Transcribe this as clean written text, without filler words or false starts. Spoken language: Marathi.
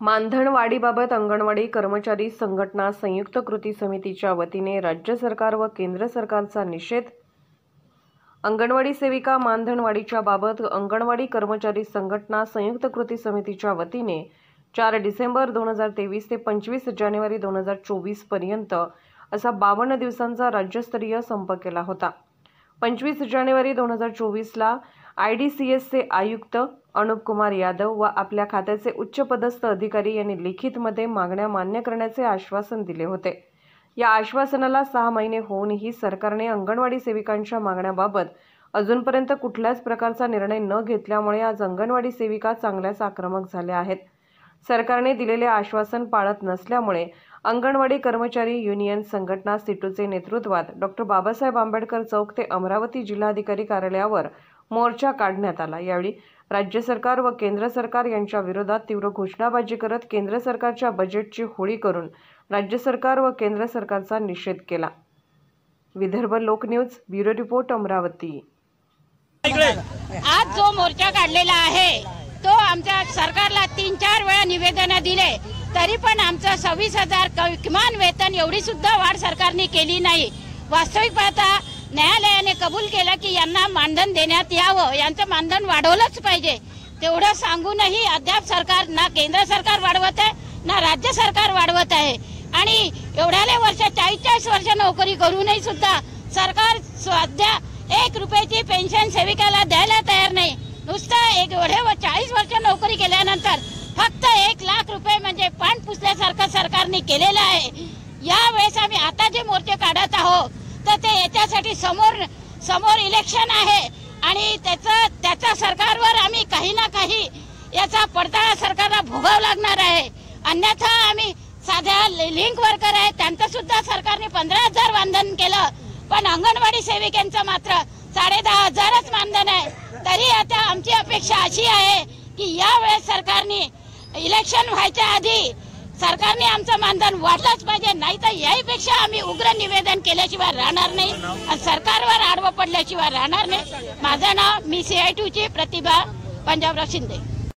मानधनवाढीबाबत अंगणवाडी कर्मचारी संघटना संयुक्त कृती समितीच्या वतीने राज्य सरकार व केंद्र सरकारचा निषेध। अंगणवाडी सेविका मानधनवाढीच्या बाबत अंगणवाडी कर्मचारी संघटना संयुक्त कृती समितीच्या वतीने 4 डिसेंबर 2023 ते 25 जानेवारी 2024 पर्यंत असा 52 दिवसांचा राज्यस्तरीय संप केला होता। 25 जानेवारी 2024 ला IDCSचे आयुक्त अनुप कुमार यादव व आपल्या खात्याचे उच्चपदस्थ अधिकारी यांनी लिखितमध्ये मागण्या मान्य करण्याचे आश्वासन दिले होते। या आश्वासनाला 6 महिने होऊनही सरकारने अंगणवाडी सेविकांच्या मागण्याबाबत अजूनपर्यंत कुठल्याच प्रकारचा निर्णय न घेतल्यामुळे आज अंगणवाडी सेविका चांगल्याच आक्रमक झाल्या आहेत। सरकारने दिलेले आश्वासन पाळत नसल्यामुळे अंगणवाडी कर्मचारी युनियन संघटना सिटूचे नेतृत्वात डॉ. बाबासाहेब आंबेडकर चौक ते अमरावती जिल्हाधिकारी कार्यालयावर मोर्चा काढण्यात आला। यावेळी राज्य सरकार व केंद्र सरकार यांच्या विरोधात तीव्र घोषणाबाजी करत केंद्र सरकारच्या बजेटची होळी करून राज्य सरकार व केंद्र सरकारचा निषेध केला। विदर्भ लोक न्यूज ब्युरो रिपोर्ट अमरावती। आज जो मोर्चा काढलेला आहे तो आमच्या सरकारला 3-4 वेळा निवेदन दिले तरी पण आमचं 26,000 किमान वेतन एवढी सुद्धा वाढ सरकारने केली नाही। वास्तविक पाहता न्यायालयाने कबूल केलं की यांना मानधन देण्यात यावं, यांचं मानधन वाढवलंच पाहिजे। तेवढं सांगूनही अद्याप सरकार ना केंद्र सरकार वाढवत आहे ना राज्य सरकार वाढवत आहे आणि एवढ्याले वर्ष 40 वर्ष नोकरी करूनही सुद्धा सरकार सध्या 1 रुपयाची पेन्शन सेविकाला द्यायला तयार नाही। नुसतं एवढे 40 वर्ष नोकरी केल्यानंतर फक्त 1 लाख रुपये म्हणजे पान पुसल्यासारखं सरकारने केलेलं आहे। यावेळेस आम्ही आता जे मोर्चे काढत आहोत तर ते याच्यासाठी समोर इलेक्शन आहे आणि त्याचा सरकारवर आम्ही काही ना काही याचा पडताळा सरकारला भोगावा लागणार आहे। अन्यथा आम्ही साध्या लिंक वर्कर आहे त्यांचं सुद्धा सरकारने 15,000 मानधन केलं, पण अंगणवाडी सेविकांचं मात्र 10,500च मानधन आहे। तरी आता आमची अपेक्षा अशी आहे की यावेळेस सरकारने इलेक्शन व्हायच्या आधी सरकारने आमचं मानधन वाढलंच पाहिजे, नाही तर याहीपेक्षा आम्ही उग्र निवेदन केल्याशिवाय राहणार नाही आणि सरकारवर आडवं पडल्याशिवाय राहणार नाही। माझं नाव मी CITU ची प्रतिभा पंजाबराव शिंदे।